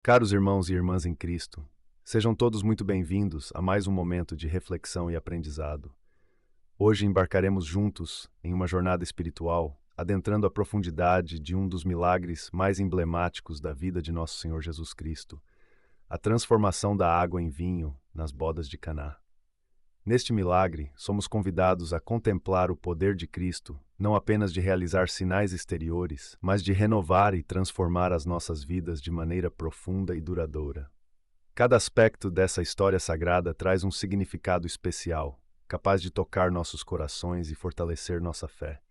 Caros irmãos e irmãs em Cristo, sejam todos muito bem-vindos a mais um momento de reflexão e aprendizado. Hoje embarcaremos juntos em uma jornada espiritual, adentrando a profundidade de um dos milagres mais emblemáticos da vida de nosso Senhor Jesus Cristo, a transformação da água em vinho nas bodas de Caná. Neste milagre, somos convidados a contemplar o poder de Cristo, não apenas de realizar sinais exteriores, mas de renovar e transformar as nossas vidas de maneira profunda e duradoura. Cada aspecto dessa história sagrada traz um significado especial, capaz de tocar nossos corações e fortalecer nossa fé.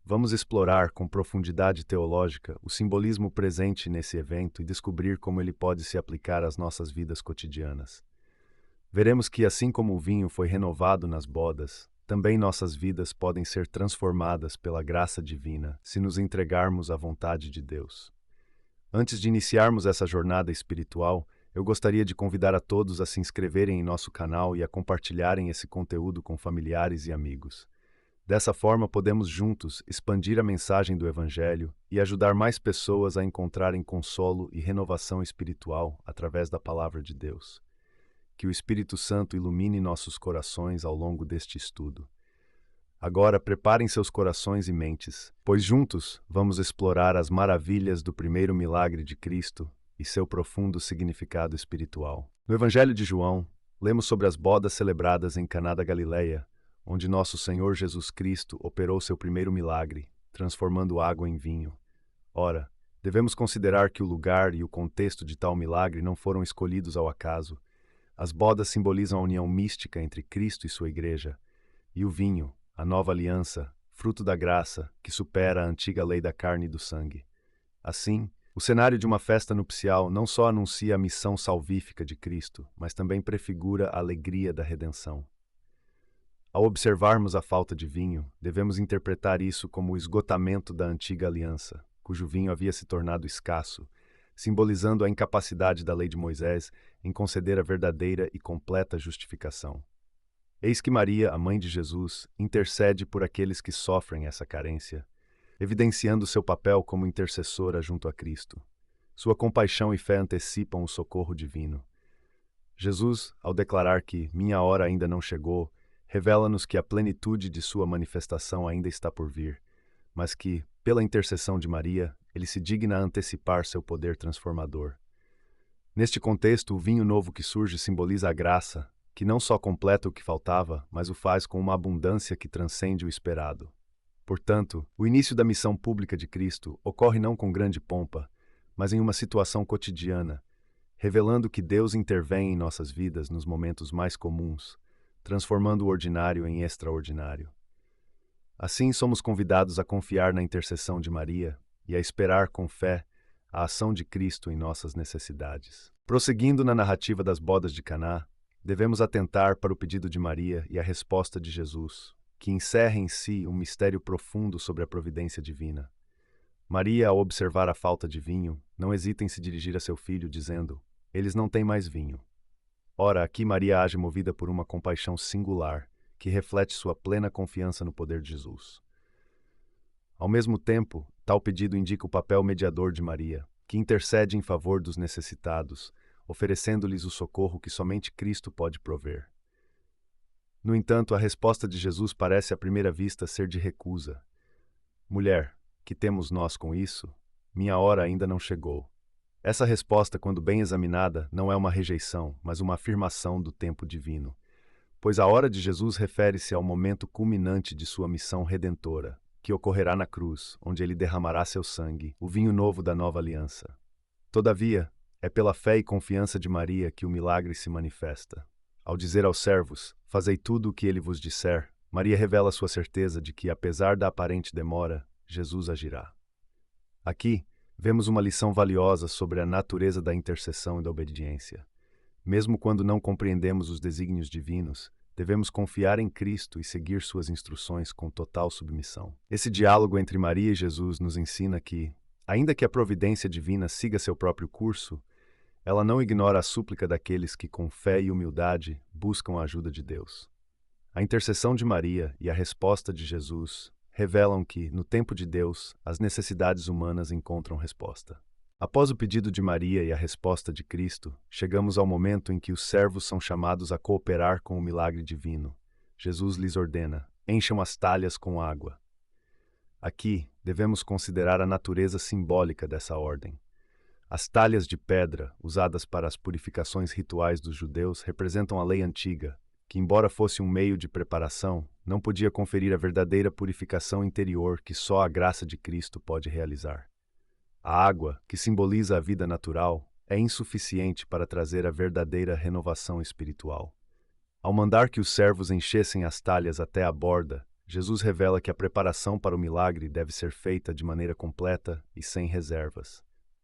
Vamos explorar com profundidade teológica o simbolismo presente nesse evento e descobrir como ele pode se aplicar às nossas vidas cotidianas. Veremos que, assim como o vinho foi renovado nas bodas, também nossas vidas podem ser transformadas pela graça divina se nos entregarmos à vontade de Deus. Antes de iniciarmos essa jornada espiritual, eu gostaria de convidar a todos a se inscreverem em nosso canal e a compartilharem esse conteúdo com familiares e amigos. Dessa forma, podemos juntos expandir a mensagem do Evangelho e ajudar mais pessoas a encontrarem consolo e renovação espiritual através da Palavra de Deus. Que o Espírito Santo ilumine nossos corações ao longo deste estudo. Agora, preparem seus corações e mentes, pois juntos vamos explorar as maravilhas do primeiro milagre de Cristo e seu profundo significado espiritual. No Evangelho de João, lemos sobre as bodas celebradas em Caná da Galileia, onde nosso Senhor Jesus Cristo operou seu primeiro milagre, transformando água em vinho. Ora, devemos considerar que o lugar e o contexto de tal milagre não foram escolhidos ao acaso. As bodas simbolizam a união mística entre Cristo e sua igreja, e o vinho, a nova aliança, fruto da graça, que supera a antiga lei da carne e do sangue. Assim, o cenário de uma festa nupcial não só anuncia a missão salvífica de Cristo, mas também prefigura a alegria da redenção. Ao observarmos a falta de vinho, devemos interpretar isso como o esgotamento da antiga aliança, cujo vinho havia se tornado escasso, simbolizando a incapacidade da lei de Moisés em conceder a verdadeira e completa justificação. Eis que Maria, a mãe de Jesus, intercede por aqueles que sofrem essa carência, evidenciando seu papel como intercessora junto a Cristo. Sua compaixão e fé antecipam o socorro divino. Jesus, ao declarar que minha hora ainda não chegou, revela-nos que a plenitude de sua manifestação ainda está por vir, mas que, pela intercessão de Maria, ele se digna a antecipar seu poder transformador. Neste contexto, o vinho novo que surge simboliza a graça, que não só completa o que faltava, mas o faz com uma abundância que transcende o esperado. Portanto, o início da missão pública de Cristo ocorre não com grande pompa, mas em uma situação cotidiana, revelando que Deus intervém em nossas vidas nos momentos mais comuns, transformando o ordinário em extraordinário. Assim, somos convidados a confiar na intercessão de Maria e a esperar com fé a ação de Cristo em nossas necessidades. Prosseguindo na narrativa das bodas de Caná, devemos atentar para o pedido de Maria e a resposta de Jesus, que encerra em si um mistério profundo sobre a providência divina. Maria, ao observar a falta de vinho, não hesita em se dirigir a seu filho, dizendo: "Eles não têm mais vinho." Ora, aqui Maria age movida por uma compaixão singular, que reflete sua plena confiança no poder de Jesus. Ao mesmo tempo, tal pedido indica o papel mediador de Maria, que intercede em favor dos necessitados, oferecendo-lhes o socorro que somente Cristo pode prover. No entanto, a resposta de Jesus parece à primeira vista ser de recusa. "Mulher, que temos nós com isso? Minha hora ainda não chegou." Essa resposta, quando bem examinada, não é uma rejeição, mas uma afirmação do tempo divino, pois a hora de Jesus refere-se ao momento culminante de sua missão redentora, que ocorrerá na cruz, onde ele derramará seu sangue, o vinho novo da nova aliança. Todavia, é pela fé e confiança de Maria que o milagre se manifesta. Ao dizer aos servos: "Fazei tudo o que ele vos disser", Maria revela sua certeza de que, apesar da aparente demora, Jesus agirá. Aqui, vemos uma lição valiosa sobre a natureza da intercessão e da obediência. Mesmo quando não compreendemos os desígnios divinos, devemos confiar em Cristo e seguir suas instruções com total submissão. Esse diálogo entre Maria e Jesus nos ensina que, ainda que a providência divina siga seu próprio curso, ela não ignora a súplica daqueles que, com fé e humildade, buscam a ajuda de Deus. A intercessão de Maria e a resposta de Jesus revelam que, no tempo de Deus, as necessidades humanas encontram resposta. Após o pedido de Maria e a resposta de Cristo, chegamos ao momento em que os servos são chamados a cooperar com o milagre divino. Jesus lhes ordena: encham as talhas com água. Aqui, devemos considerar a natureza simbólica dessa ordem. As talhas de pedra, usadas para as purificações rituais dos judeus, representam a lei antiga, que, embora fosse um meio de preparação, não podia conferir a verdadeira purificação interior que só a graça de Cristo pode realizar. A água, que simboliza a vida natural, é insuficiente para trazer a verdadeira renovação espiritual. Ao mandar que os servos enchessem as talhas até a borda, Jesus revela que a preparação para o milagre deve ser feita de maneira completa e sem reservas.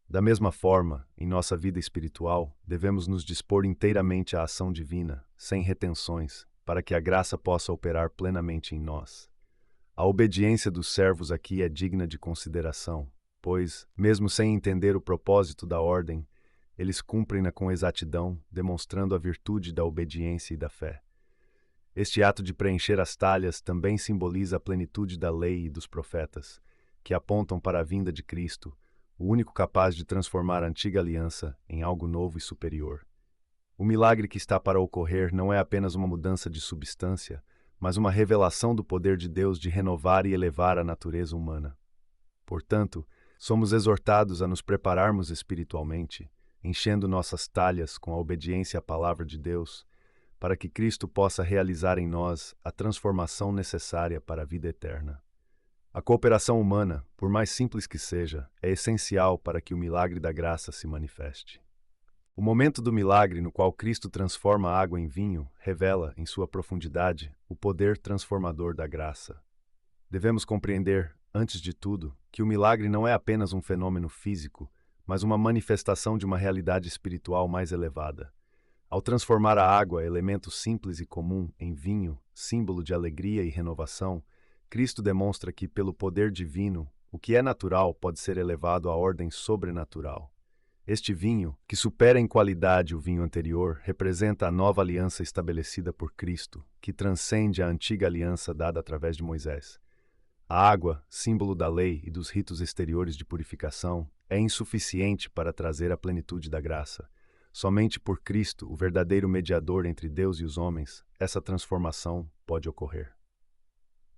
Da mesma forma, em nossa vida espiritual, devemos nos dispor inteiramente à ação divina, sem retenções, para que a graça possa operar plenamente em nós. A obediência dos servos aqui é digna de consideração, pois, mesmo sem entender o propósito da ordem, eles cumprem-na com exatidão, demonstrando a virtude da obediência e da fé. Este ato de preencher as talhas também simboliza a plenitude da lei e dos profetas, que apontam para a vinda de Cristo, o único capaz de transformar a antiga aliança em algo novo e superior. O milagre que está para ocorrer não é apenas uma mudança de substância, mas uma revelação do poder de Deus de renovar e elevar a natureza humana. Portanto, somos exortados a nos prepararmos espiritualmente, enchendo nossas talhas com a obediência à palavra de Deus, para que Cristo possa realizar em nós a transformação necessária para a vida eterna. A cooperação humana, por mais simples que seja, é essencial para que o milagre da graça se manifeste. O momento do milagre no qual Cristo transforma a água em vinho revela, em sua profundidade, o poder transformador da graça. Devemos compreender, antes de tudo, que o milagre não é apenas um fenômeno físico, mas uma manifestação de uma realidade espiritual mais elevada. Ao transformar a água, elemento simples e comum, em vinho, símbolo de alegria e renovação, Cristo demonstra que, pelo poder divino, o que é natural pode ser elevado à ordem sobrenatural. Este vinho, que supera em qualidade o vinho anterior, representa a nova aliança estabelecida por Cristo, que transcende a antiga aliança dada através de Moisés. A água, símbolo da lei e dos ritos exteriores de purificação, é insuficiente para trazer a plenitude da graça. Somente por Cristo, o verdadeiro mediador entre Deus e os homens, essa transformação pode ocorrer.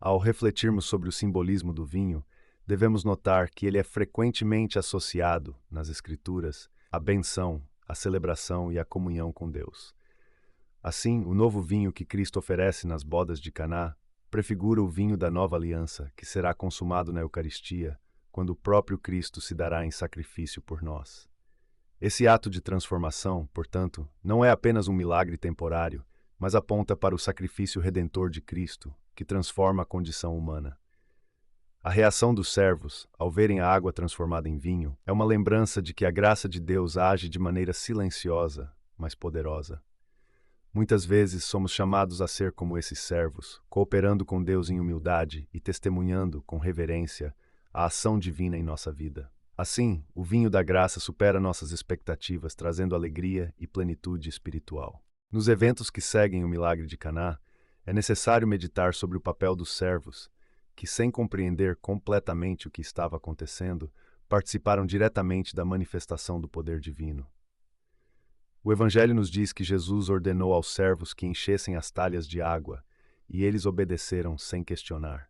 Ao refletirmos sobre o simbolismo do vinho, devemos notar que ele é frequentemente associado, nas Escrituras, à benção, à celebração e à comunhão com Deus. Assim, o novo vinho que Cristo oferece nas bodas de Caná prefigura o vinho da nova aliança, que será consumado na Eucaristia, quando o próprio Cristo se dará em sacrifício por nós. Esse ato de transformação, portanto, não é apenas um milagre temporário, mas aponta para o sacrifício redentor de Cristo, que transforma a condição humana. A reação dos servos, ao verem a água transformada em vinho, é uma lembrança de que a graça de Deus age de maneira silenciosa, mas poderosa. Muitas vezes somos chamados a ser como esses servos, cooperando com Deus em humildade e testemunhando, com reverência, a ação divina em nossa vida. Assim, o vinho da graça supera nossas expectativas, trazendo alegria e plenitude espiritual. Nos eventos que seguem o milagre de Caná, é necessário meditar sobre o papel dos servos, que, sem compreender completamente o que estava acontecendo, participaram diretamente da manifestação do poder divino. O Evangelho nos diz que Jesus ordenou aos servos que enchessem as talhas de água, e eles obedeceram sem questionar.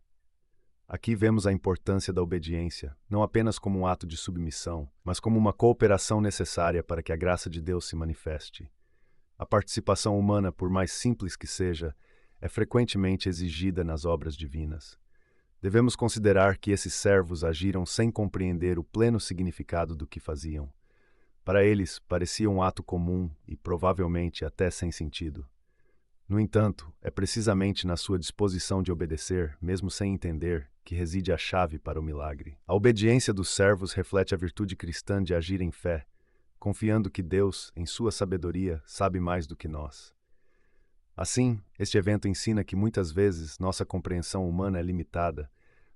Aqui vemos a importância da obediência, não apenas como um ato de submissão, mas como uma cooperação necessária para que a graça de Deus se manifeste. A participação humana, por mais simples que seja, é frequentemente exigida nas obras divinas. Devemos considerar que esses servos agiram sem compreender o pleno significado do que faziam. Para eles, parecia um ato comum e, provavelmente, até sem sentido. No entanto, é precisamente na sua disposição de obedecer, mesmo sem entender, que reside a chave para o milagre. A obediência dos servos reflete a virtude cristã de agir em fé, confiando que Deus, em sua sabedoria, sabe mais do que nós. Assim, este evento ensina que muitas vezes nossa compreensão humana é limitada,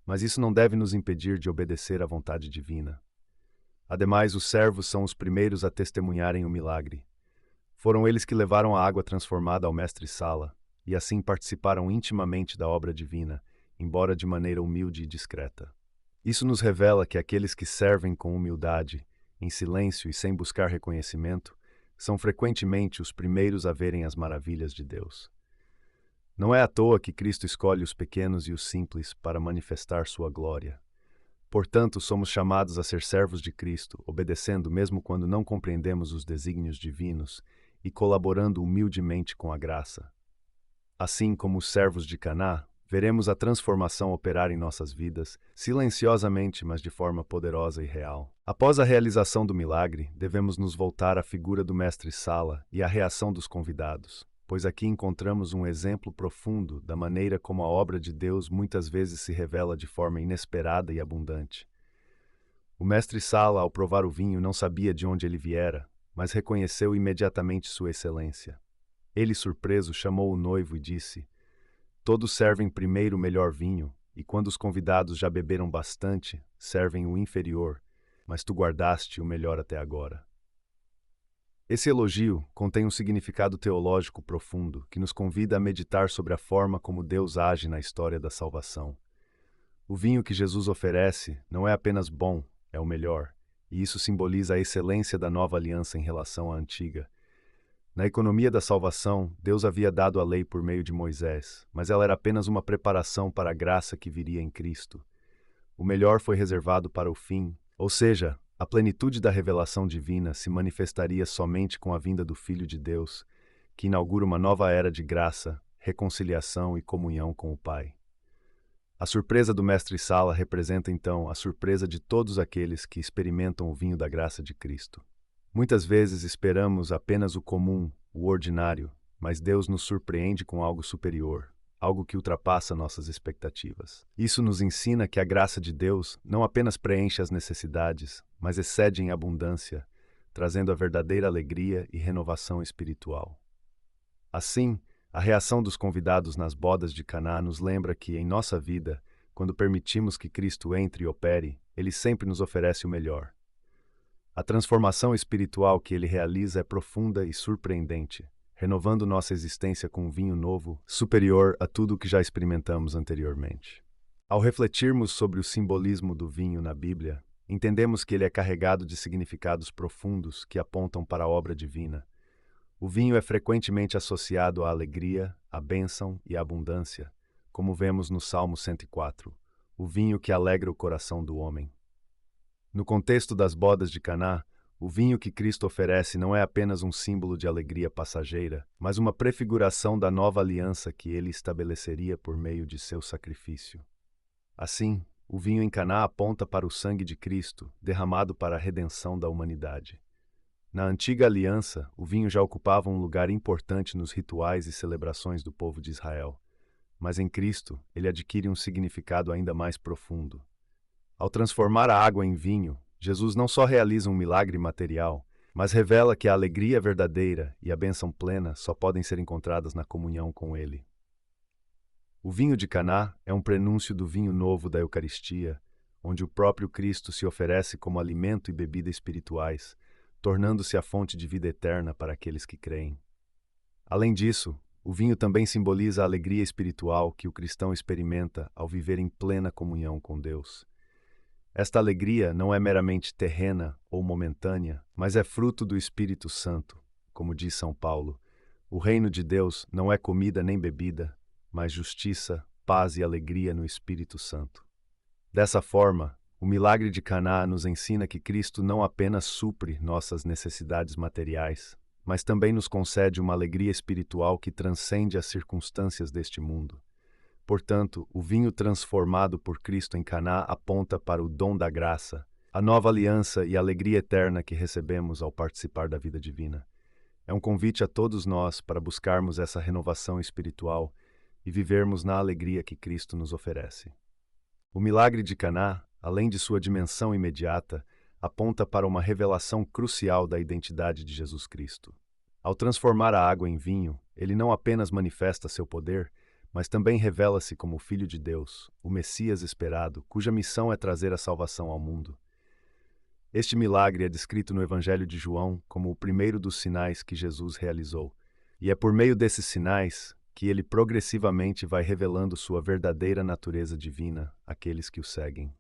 mas isso não deve nos impedir de obedecer à vontade divina. Ademais, os servos são os primeiros a testemunharem o milagre. Foram eles que levaram a água transformada ao mestre-sala, e assim participaram intimamente da obra divina, embora de maneira humilde e discreta. Isso nos revela que aqueles que servem com humildade, em silêncio e sem buscar reconhecimento, são frequentemente os primeiros a verem as maravilhas de Deus. Não é à toa que Cristo escolhe os pequenos e os simples para manifestar sua glória. Portanto, somos chamados a ser servos de Cristo, obedecendo mesmo quando não compreendemos os desígnios divinos e colaborando humildemente com a graça. Assim como os servos de Caná, veremos a transformação operar em nossas vidas, silenciosamente, mas de forma poderosa e real. Após a realização do milagre, devemos nos voltar à figura do mestre-sala e à reação dos convidados, pois aqui encontramos um exemplo profundo da maneira como a obra de Deus muitas vezes se revela de forma inesperada e abundante. O mestre-sala, ao provar o vinho, não sabia de onde ele viera, mas reconheceu imediatamente sua excelência. Ele, surpreso, chamou o noivo e disse: "Todos servem primeiro o melhor vinho, e quando os convidados já beberam bastante, servem o inferior, mas tu guardaste o melhor até agora." Esse elogio contém um significado teológico profundo que nos convida a meditar sobre a forma como Deus age na história da salvação. O vinho que Jesus oferece não é apenas bom, é o melhor, e isso simboliza a excelência da nova aliança em relação à antiga. Na economia da salvação, Deus havia dado a lei por meio de Moisés, mas ela era apenas uma preparação para a graça que viria em Cristo. O melhor foi reservado para o fim, ou seja, a plenitude da revelação divina se manifestaria somente com a vinda do Filho de Deus, que inaugura uma nova era de graça, reconciliação e comunhão com o Pai. A surpresa do mestre-sala representa, então, a surpresa de todos aqueles que experimentam o vinho da graça de Cristo. Muitas vezes esperamos apenas o comum, o ordinário, mas Deus nos surpreende com algo superior, algo que ultrapassa nossas expectativas. Isso nos ensina que a graça de Deus não apenas preenche as necessidades, mas excede em abundância, trazendo a verdadeira alegria e renovação espiritual. Assim, a reação dos convidados nas bodas de Caná nos lembra que, em nossa vida, quando permitimos que Cristo entre e opere, Ele sempre nos oferece o melhor. A transformação espiritual que Ele realiza é profunda e surpreendente, renovando nossa existência com um vinho novo, superior a tudo o que já experimentamos anteriormente. Ao refletirmos sobre o simbolismo do vinho na Bíblia, entendemos que ele é carregado de significados profundos que apontam para a obra divina. O vinho é frequentemente associado à alegria, à bênção e à abundância, como vemos no Salmo 104, o vinho que alegra o coração do homem. No contexto das bodas de Caná, o vinho que Cristo oferece não é apenas um símbolo de alegria passageira, mas uma prefiguração da nova aliança que ele estabeleceria por meio de seu sacrifício. Assim, o vinho em Caná aponta para o sangue de Cristo, derramado para a redenção da humanidade. Na antiga aliança, o vinho já ocupava um lugar importante nos rituais e celebrações do povo de Israel. Mas em Cristo, ele adquire um significado ainda mais profundo. Ao transformar a água em vinho, Jesus não só realiza um milagre material, mas revela que a alegria verdadeira e a bênção plena só podem ser encontradas na comunhão com Ele. O vinho de Caná é um prenúncio do vinho novo da Eucaristia, onde o próprio Cristo se oferece como alimento e bebida espirituais, tornando-se a fonte de vida eterna para aqueles que creem. Além disso, o vinho também simboliza a alegria espiritual que o cristão experimenta ao viver em plena comunhão com Deus. Esta alegria não é meramente terrena ou momentânea, mas é fruto do Espírito Santo. Como diz São Paulo, o reino de Deus não é comida nem bebida, mas justiça, paz e alegria no Espírito Santo. Dessa forma, o milagre de Caná nos ensina que Cristo não apenas supre nossas necessidades materiais, mas também nos concede uma alegria espiritual que transcende as circunstâncias deste mundo. Portanto, o vinho transformado por Cristo em Caná aponta para o dom da graça, a nova aliança e a alegria eterna que recebemos ao participar da vida divina. É um convite a todos nós para buscarmos essa renovação espiritual e vivermos na alegria que Cristo nos oferece. O milagre de Caná, além de sua dimensão imediata, aponta para uma revelação crucial da identidade de Jesus Cristo. Ao transformar a água em vinho, ele não apenas manifesta seu poder, mas também revela-se como o Filho de Deus, o Messias esperado, cuja missão é trazer a salvação ao mundo. Este milagre é descrito no Evangelho de João como o primeiro dos sinais que Jesus realizou, e é por meio desses sinais que ele progressivamente vai revelando sua verdadeira natureza divina àqueles que o seguem.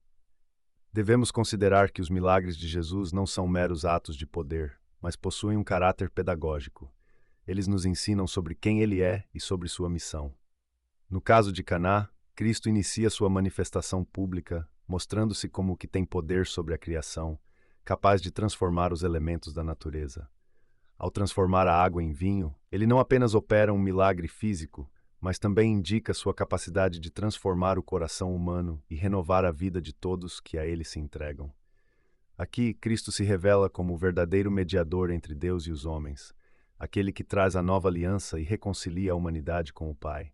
Devemos considerar que os milagres de Jesus não são meros atos de poder, mas possuem um caráter pedagógico. Eles nos ensinam sobre quem ele é e sobre sua missão. No caso de Caná, Cristo inicia sua manifestação pública, mostrando-se como o que tem poder sobre a criação, capaz de transformar os elementos da natureza. Ao transformar a água em vinho, ele não apenas opera um milagre físico, mas também indica sua capacidade de transformar o coração humano e renovar a vida de todos que a ele se entregam. Aqui, Cristo se revela como o verdadeiro mediador entre Deus e os homens, aquele que traz a nova aliança e reconcilia a humanidade com o Pai.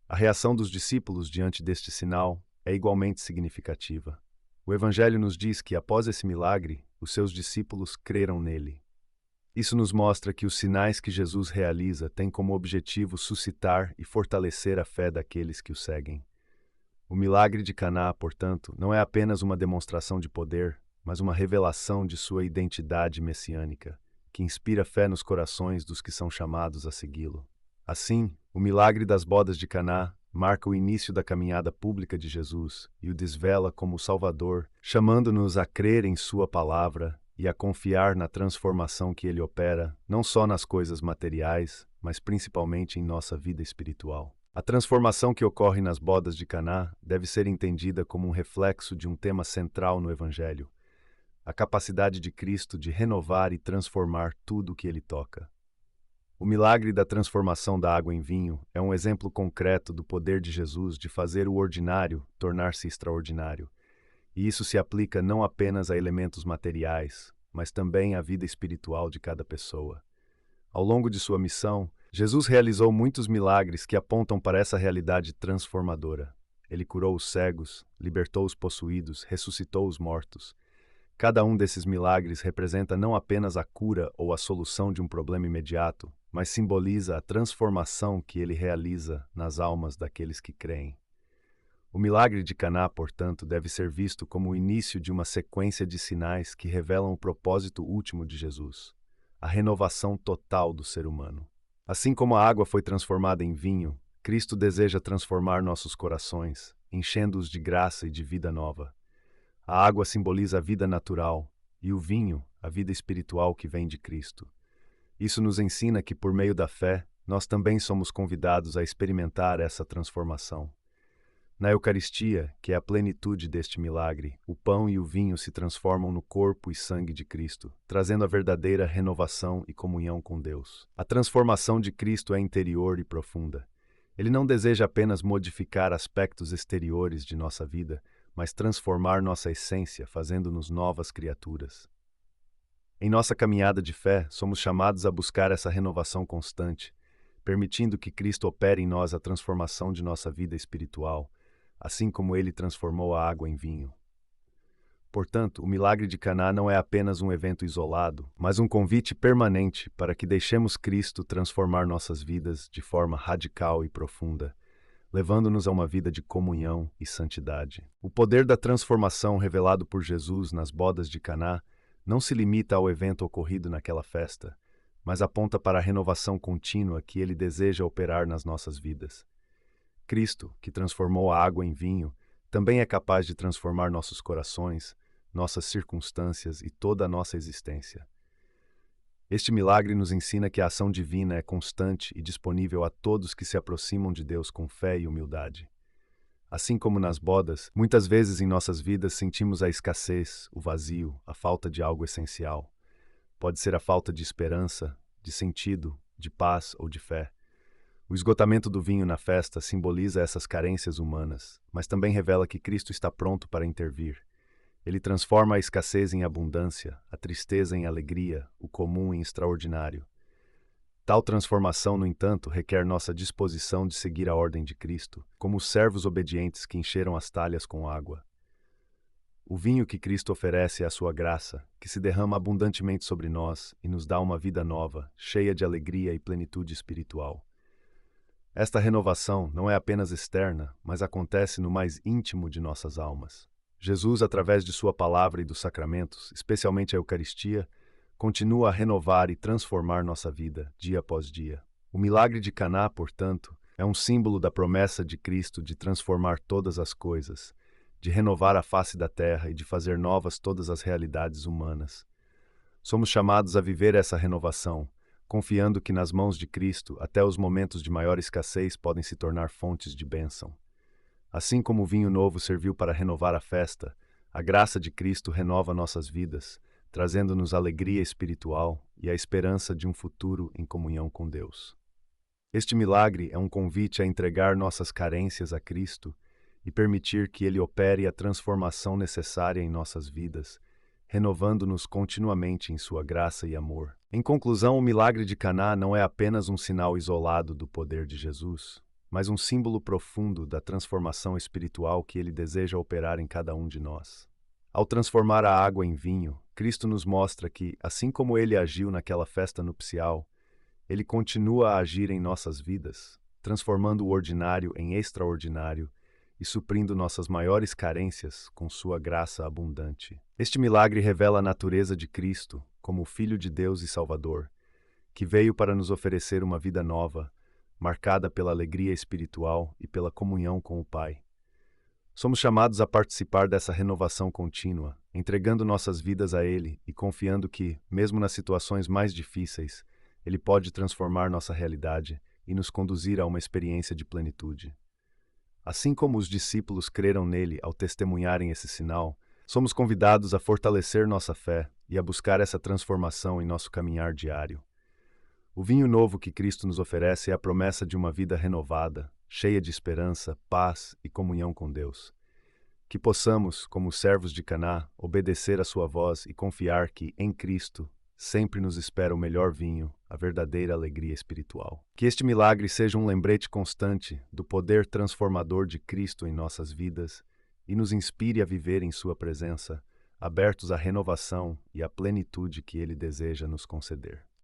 A reação dos discípulos diante deste sinal é igualmente significativa. O Evangelho nos diz que, após esse milagre, os seus discípulos creram nele. Isso nos mostra que os sinais que Jesus realiza têm como objetivo suscitar e fortalecer a fé daqueles que o seguem. O milagre de Caná, portanto, não é apenas uma demonstração de poder, mas uma revelação de sua identidade messiânica, que inspira fé nos corações dos que são chamados a segui-lo. Assim, o milagre das bodas de Caná marca o início da caminhada pública de Jesus e o desvela como o Salvador, chamando-nos a crer em sua palavra e a confiar na transformação que ele opera, não só nas coisas materiais, mas principalmente em nossa vida espiritual. A transformação que ocorre nas bodas de Caná deve ser entendida como um reflexo de um tema central no Evangelho: a capacidade de Cristo de renovar e transformar tudo o que ele toca. O milagre da transformação da água em vinho é um exemplo concreto do poder de Jesus de fazer o ordinário tornar-se extraordinário. E isso se aplica não apenas a elementos materiais, mas também à vida espiritual de cada pessoa. Ao longo de sua missão, Jesus realizou muitos milagres que apontam para essa realidade transformadora. Ele curou os cegos, libertou os possuídos, ressuscitou os mortos. Cada um desses milagres representa não apenas a cura ou a solução de um problema imediato, mas simboliza a transformação que ele realiza nas almas daqueles que creem. O milagre de Caná, portanto, deve ser visto como o início de uma sequência de sinais que revelam o propósito último de Jesus, a renovação total do ser humano. Assim como a água foi transformada em vinho, Cristo deseja transformar nossos corações, enchendo-os de graça e de vida nova. A água simboliza a vida natural e o vinho, a vida espiritual que vem de Cristo. Isso nos ensina que, por meio da fé, nós também somos convidados a experimentar essa transformação. Na Eucaristia, que é a plenitude deste milagre, o pão e o vinho se transformam no corpo e sangue de Cristo, trazendo a verdadeira renovação e comunhão com Deus. A transformação de Cristo é interior e profunda. Ele não deseja apenas modificar aspectos exteriores de nossa vida, mas transformar nossa essência, fazendo-nos novas criaturas. Em nossa caminhada de fé, somos chamados a buscar essa renovação constante, permitindo que Cristo opere em nós a transformação de nossa vida espiritual, assim como ele transformou a água em vinho. Portanto, o milagre de Caná não é apenas um evento isolado, mas um convite permanente para que deixemos Cristo transformar nossas vidas de forma radical e profunda, levando-nos a uma vida de comunhão e santidade. O poder da transformação revelado por Jesus nas bodas de Caná não se limita ao evento ocorrido naquela festa, mas aponta para a renovação contínua que ele deseja operar nas nossas vidas. Cristo, que transformou a água em vinho, também é capaz de transformar nossos corações, nossas circunstâncias e toda a nossa existência. Este milagre nos ensina que a ação divina é constante e disponível a todos que se aproximam de Deus com fé e humildade. Assim como nas bodas, muitas vezes em nossas vidas sentimos a escassez, o vazio, a falta de algo essencial. Pode ser a falta de esperança, de sentido, de paz ou de fé. O esgotamento do vinho na festa simboliza essas carências humanas, mas também revela que Cristo está pronto para intervir. Ele transforma a escassez em abundância, a tristeza em alegria, o comum em extraordinário. Tal transformação, no entanto, requer nossa disposição de seguir a ordem de Cristo, como os servos obedientes que encheram as talhas com água. O vinho que Cristo oferece é a sua graça, que se derrama abundantemente sobre nós e nos dá uma vida nova, cheia de alegria e plenitude espiritual. Esta renovação não é apenas externa, mas acontece no mais íntimo de nossas almas. Jesus, através de sua palavra e dos sacramentos, especialmente a Eucaristia, continua a renovar e transformar nossa vida, dia após dia. O milagre de Caná, portanto, é um símbolo da promessa de Cristo de transformar todas as coisas, de renovar a face da terra e de fazer novas todas as realidades humanas. Somos chamados a viver essa renovação, confiando que nas mãos de Cristo até os momentos de maior escassez podem se tornar fontes de bênção. Assim como o vinho novo serviu para renovar a festa, a graça de Cristo renova nossas vidas, trazendo-nos alegria espiritual e a esperança de um futuro em comunhão com Deus. Este milagre é um convite a entregar nossas carências a Cristo e permitir que Ele opere a transformação necessária em nossas vidas, renovando-nos continuamente em sua graça e amor. Em conclusão, o milagre de Caná não é apenas um sinal isolado do poder de Jesus, mas um símbolo profundo da transformação espiritual que Ele deseja operar em cada um de nós. Ao transformar a água em vinho, Cristo nos mostra que, assim como Ele agiu naquela festa nupcial, Ele continua a agir em nossas vidas, transformando o ordinário em extraordinário e suprindo nossas maiores carências com sua graça abundante. Este milagre revela a natureza de Cristo como o Filho de Deus e Salvador, que veio para nos oferecer uma vida nova, marcada pela alegria espiritual e pela comunhão com o Pai. Somos chamados a participar dessa renovação contínua, entregando nossas vidas a Ele e confiando que, mesmo nas situações mais difíceis, Ele pode transformar nossa realidade e nos conduzir a uma experiência de plenitude. Assim como os discípulos creram nele ao testemunharem esse sinal, somos convidados a fortalecer nossa fé e a buscar essa transformação em nosso caminhar diário. O vinho novo que Cristo nos oferece é a promessa de uma vida renovada, cheia de esperança, paz e comunhão com Deus. Que possamos, como servos de Caná, obedecer à sua voz e confiar que, em Cristo, sempre nos espera o melhor vinho, a verdadeira alegria espiritual. Que este milagre seja um lembrete constante do poder transformador de Cristo em nossas vidas e nos inspire a viver em sua presença, abertos à renovação e à plenitude que Ele deseja nos conceder.